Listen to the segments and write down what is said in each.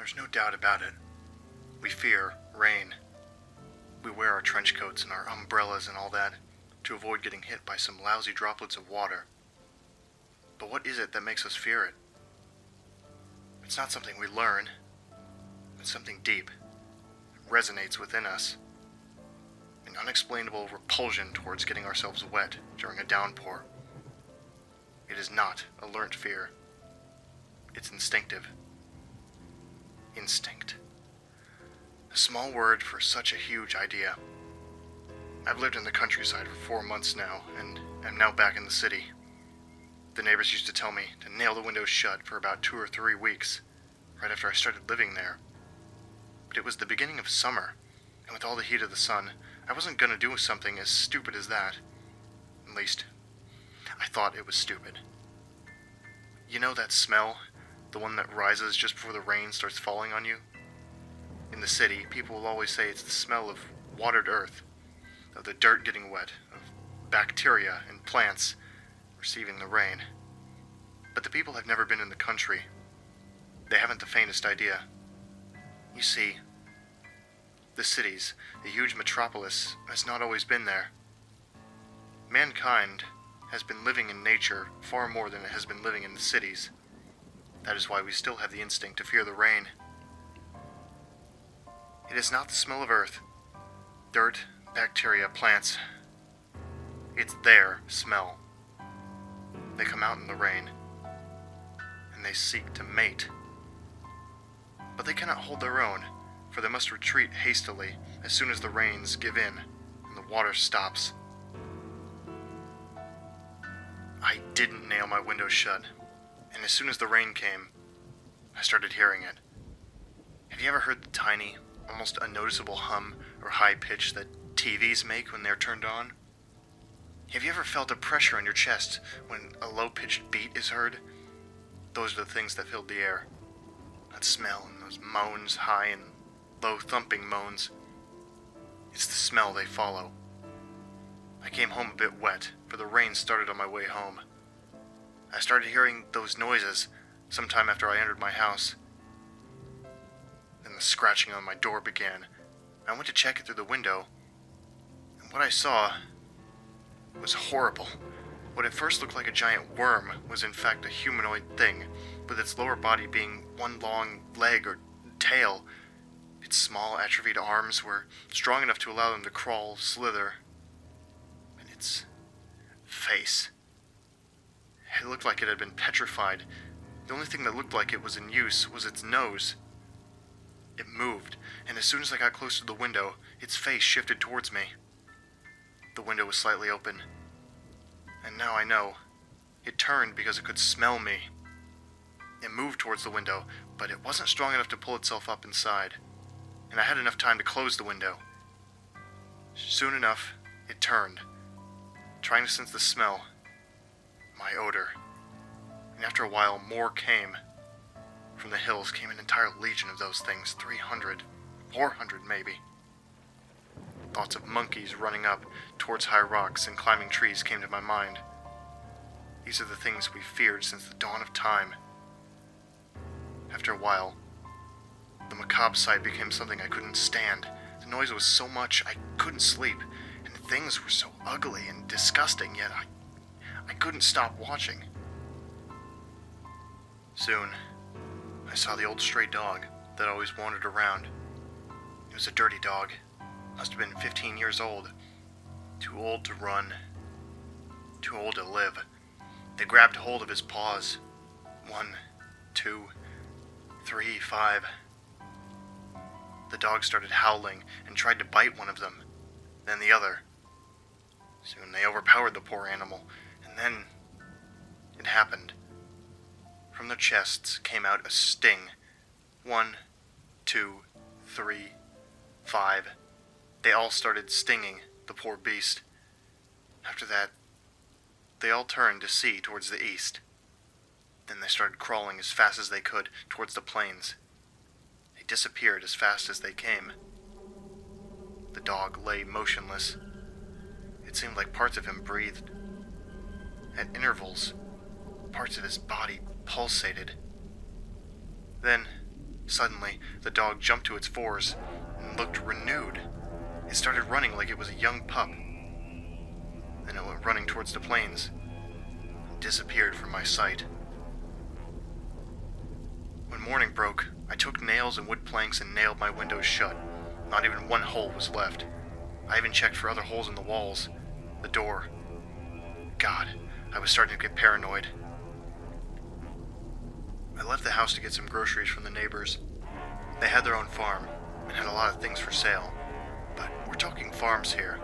There's no doubt about it. We fear rain. We wear our trench coats and our umbrellas and all that to avoid getting hit by some lousy droplets of water. But what is it that makes us fear it? It's not something we learn. It's something deep. It resonates within us. An unexplainable repulsion towards getting ourselves wet during a downpour. It is not a learnt fear. It's instinctive. Instinct. A small word for such a huge idea. I've lived in the countryside for 4 months now, and am now back in the city. The neighbors used to tell me to nail the windows shut for about 2 or 3 weeks, right after I started living there. But it was the beginning of summer, and with all the heat of the sun, I wasn't gonna do something as stupid as that. At least, I thought it was stupid. You know that smell? The one that rises just before the rain starts falling on you? In the city, people will always say it's the smell of watered earth, of the dirt getting wet, of bacteria and plants receiving the rain. But the people have never been in the country. They haven't the faintest idea. You see, the cities, the huge metropolis, has not always been there. Mankind has been living in nature far more than it has been living in the cities. That is why we still have the instinct to fear the rain. It is not the smell of earth, dirt, bacteria, plants. It's their smell. They come out in the rain, and they seek to mate. But they cannot hold their own, for they must retreat hastily as soon as the rains give in and the water stops. I didn't nail my windows shut, and as soon as the rain came, I started hearing it. Have you ever heard the tiny, almost unnoticeable hum or high pitch that TVs make when they're turned on? Have you ever felt a pressure on your chest when a low-pitched beat is heard? Those are the things that filled the air. That smell and those moans, high and low thumping moans. It's the smell they follow. I came home a bit wet, for the rain started on my way home. I started hearing those noises sometime after I entered my house. Then the scratching on my door began. I went to check it through the window, and what I saw was horrible. What at first looked like a giant worm was in fact a humanoid thing, with its lower body being one long leg or tail. Its small, atrophied arms were strong enough to allow them to crawl, slither. And its face. It looked like it had been petrified. The only thing that looked like it was in use was its nose. It moved, and as soon as I got close to the window, its face shifted towards me. The window was slightly open, and now I know. It turned because it could smell me. It moved towards the window, but it wasn't strong enough to pull itself up inside, and I had enough time to close the window. Soon enough, it turned, trying to sense the smell, my odor, and after a while more came. From the hills came an entire legion of those things, 300, 400 maybe. Thoughts of monkeys running up towards high rocks and climbing trees came to my mind. These are the things we feared since the dawn of time. After a while, the macabre sight became something I couldn't stand. The noise was so much I couldn't sleep, and the things were so ugly and disgusting, yet I couldn't stop watching. Soon, I saw the old stray dog that always wandered around. It was a dirty dog. Must have been 15 years old. Too old to run. Too old to live. They grabbed hold of his paws. 1, 2, 3, 5. The dog started howling and tried to bite one of them, then the other. Soon they overpowered the poor animal, and then it happened. From their chests came out a sting. 1, 2, 3, 5. They all started stinging the poor beast. After that, they all turned to see towards the east. Then they started crawling as fast as they could towards the plains. They disappeared as fast as they came. The dog lay motionless. It seemed like parts of him breathed. At intervals, parts of his body pulsated. Then, Suddenly, the dog jumped to its fours and looked renewed. It started running like it was a young pup. Then it went running towards the plains and disappeared from my sight. When morning broke, I took nails and wood planks and nailed my windows shut. Not even one hole was left. I even checked for other holes in the walls, the door. God, I was starting to get paranoid. I left the house to get some groceries from the neighbors. They had their own farm and had a lot of things for sale, but we're talking farms here.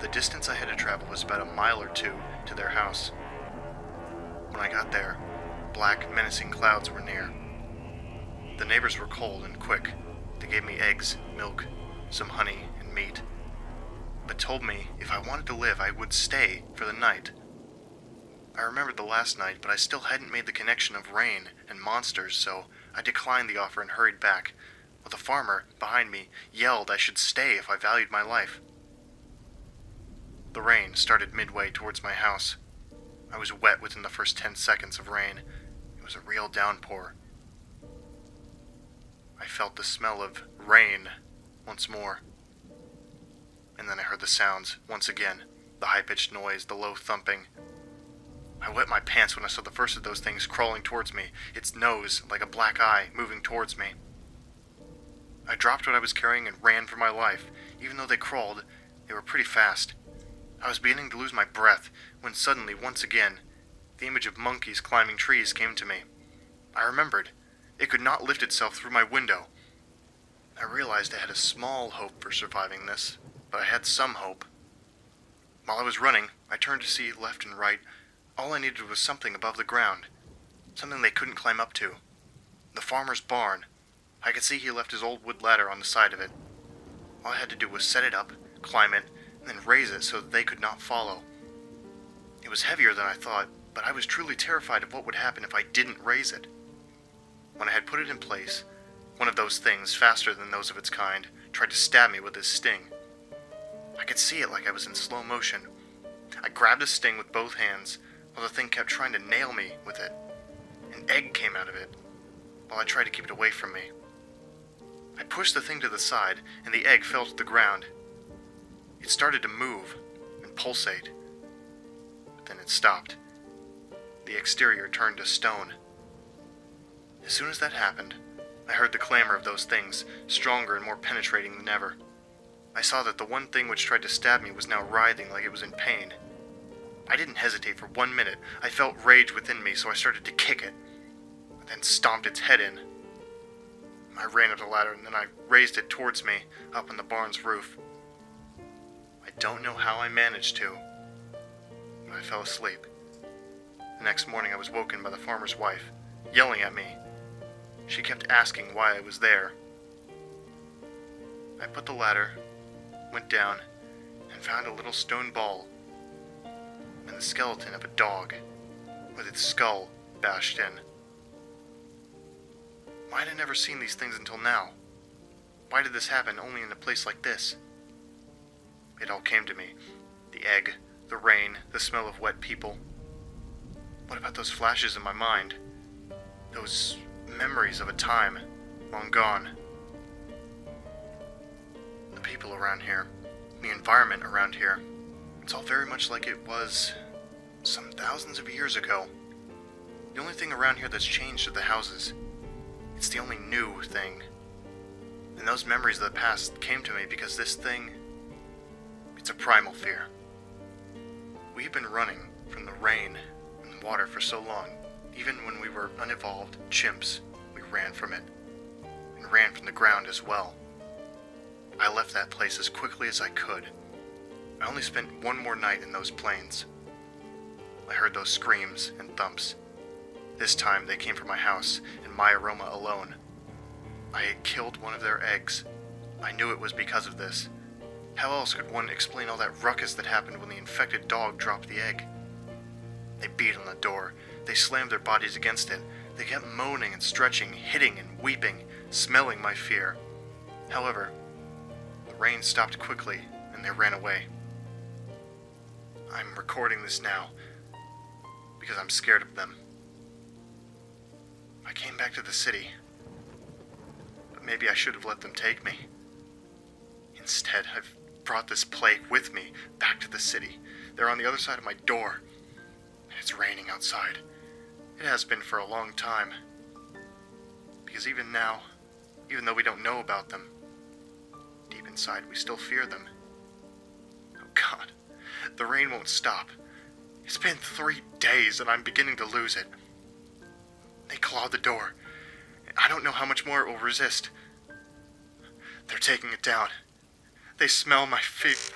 The distance I had to travel was about a mile or two to their house. When I got there, black, menacing clouds were near. The neighbors were cold and quick. They gave me eggs, milk, some honey, and meat, but told me if I wanted to live, I would stay for the night. I remembered the last night, but I still hadn't made the connection of rain and monsters, so I declined the offer and hurried back, while the farmer, behind me, yelled I should stay if I valued my life. The rain started midway towards my house. I was wet within the first 10 seconds of rain. It was a real downpour. I felt the smell of rain once more. And then I heard the sounds once again, the high-pitched noise, the low thumping. I wet my pants when I saw the first of those things crawling towards me, its nose like a black eye moving towards me. I dropped what I was carrying and ran for my life. Even though they crawled, they were pretty fast. I was beginning to lose my breath when suddenly, once again, the image of monkeys climbing trees came to me. I remembered. It could not lift itself through my window. I realized I had a small hope for surviving this, but I had some hope. While I was running, I turned to see left and right. All I needed was something above the ground, something they couldn't climb up to. The farmer's barn. I could see he left his old wood ladder on the side of it. All I had to do was set it up, climb it, and then raise it so that they could not follow. It was heavier than I thought, but I was truly terrified of what would happen if I didn't raise it. When I had put it in place, one of those things, faster than those of its kind, tried to stab me with his sting. I could see it like I was in slow motion. I grabbed the sting with both hands, while the thing kept trying to nail me with it. An egg came out of it, while I tried to keep it away from me. I pushed the thing to the side, and the egg fell to the ground. It started to move and pulsate, but then it stopped. The exterior turned to stone. As soon as that happened, I heard the clamor of those things, stronger and more penetrating than ever. I saw that the one thing which tried to stab me was now writhing like it was in pain. I didn't hesitate for 1 minute. I felt rage within me, so I started to kick it, then stomped its head in. I ran up the ladder, and then I raised it towards me, up on the barn's roof. I don't know how I managed to, but I fell asleep. The next morning I was woken by the farmer's wife, yelling at me. She kept asking why I was there. I put the ladder, went down, and found a little stone ball and the skeleton of a dog with its skull bashed in. Why had I never seen these things until now? Why did this happen only in a place like this? It all came to me. The egg, the rain, the smell of wet people. What about those flashes in my mind? Those memories of a time long gone. The people around here, the environment around here, it's all very much like it was some thousands of years ago. The only thing around here that's changed are the houses. It's the only new thing. And those memories of the past came to me because this thing, it's a primal fear. We've been running from the rain and water for so long. Even when we were unevolved chimps, we ran from it. And ran from the ground as well. I left that place as quickly as I could. I only spent one more night in those plains. I heard those screams and thumps. This time they came from my house, and my aroma alone. I had killed one of their eggs. I knew it was because of this. How else could one explain all that ruckus that happened when the infected dog dropped the egg? They beat on the door. They slammed their bodies against it. They kept moaning and stretching, hitting and weeping, smelling my fear. However, the rain stopped quickly, and they ran away. I'm recording this now because I'm scared of them. I came back to the city. Maybe I should have let them take me. Instead, I've brought this plague with me back to the city. They're on the other side of my door. And it's raining outside. It has been for a long time. Because even now, even though we don't know about them, deep inside we still fear them. Oh God, the rain won't stop. It's been 3 days and I'm beginning to lose it. They clawed the door. I don't know how much more it will resist. They're taking it down. They smell my feet.